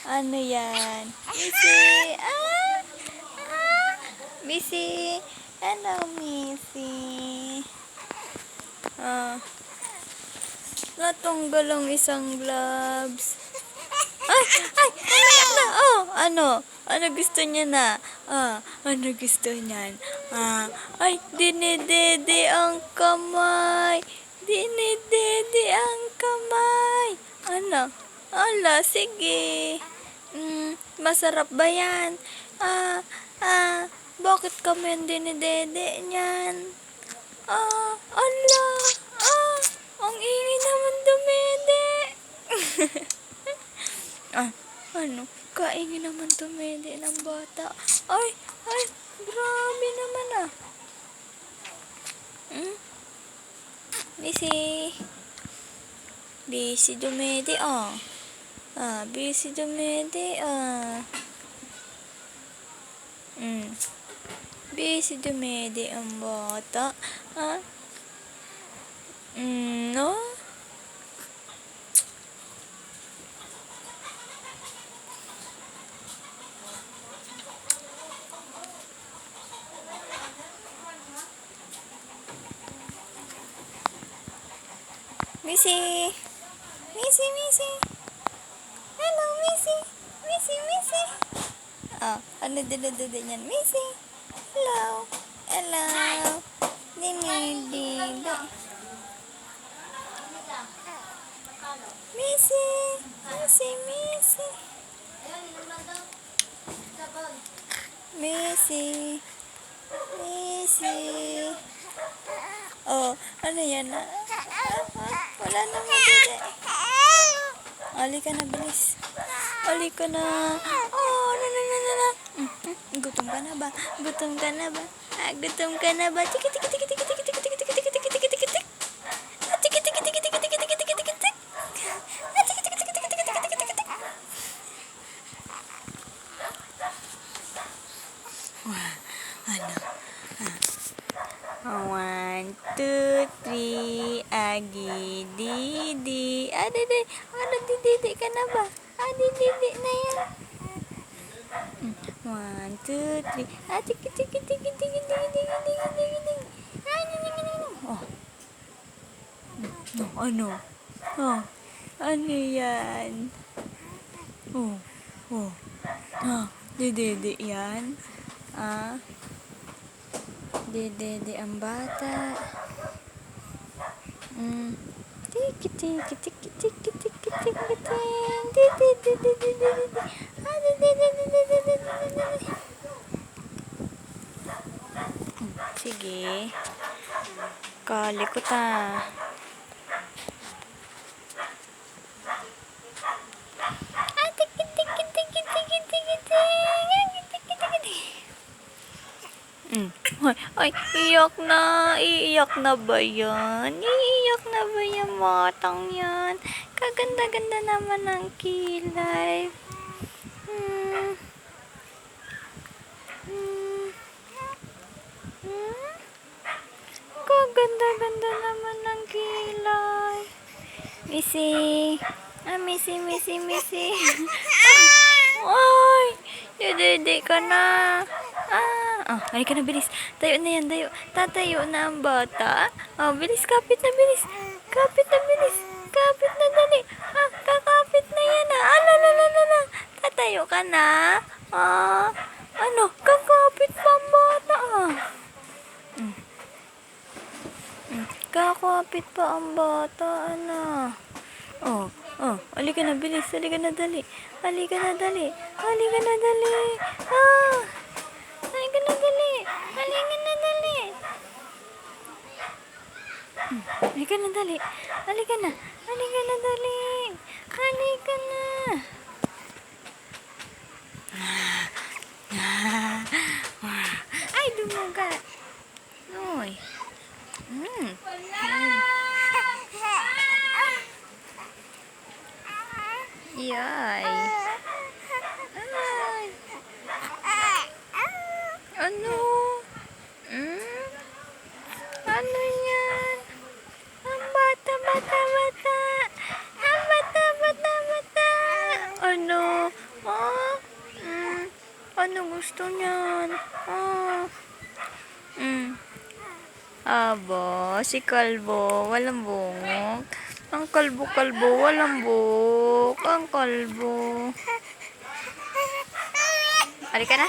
Ano yan? Missy! Ah! Ah! Missy! Hello, Missy! Ah. Natanggal ang isang gloves. Ay! Ay! Umayak na! Oh! Ano? Ano gusto niya na? Ano gusto niyan? Ay! Dinidede ang kamay! Dinidede ang kamay! Ano? Ala, sige. Masarap ba yan? Bakit kami ang dinidede niyan? Ala! Ang ingay naman dumede. Ano? Kaingay naman dumede ng bata. Ay! Grabe naman Busy. Busy dumede busy dumede Busy dumede ang bata. No? Missy! Missy! Hello, Missy! Missy! Ano dinadada niyan? Missy! Hello! Dinidida. Missy! Ano yan wala na madede. Halika na, bilis. Halika na. Na. Gutom ka na ba? Gutom ka na ba? Tiki. Ano? 1, 2, 3, agi, didi. Didi. Ano, didi ka na ba? Didi na yan. 1, 2, 3. Tiki. Ano? Ano yan? Didi yan. Didi ang bata. Tiki. Sige. Kalikot Ay, iiyak na ba yan? Iiyak na ba yung matang yan? Kaganda-ganda naman ng kilay. Kaganda-ganda naman ng kilay. Missy! Missy! Ay! Dede ka na. Halika na, bilis. Tayo na yan, tayo. Tatayo na ang bata. Bilis, kapit na, bilis. Kapit na, dali. Kakapit na yan, Ala. Tatayo ka na. Ano? Kakapit pa ang bata, Kakapit pa ang bata, halika na, bilis. Halika na, dali. Halika na, dali. Halika na, dali. Ay, dumuga. Noy. Yay. Ano? Ano yan? Ang bata. Ang bata. Ano? Ano gusto niyan? Ah. Aba, si kalbo, walang bungok. Ang kalbo-kalbo, walang buhok. Ang kalbo. Halika na.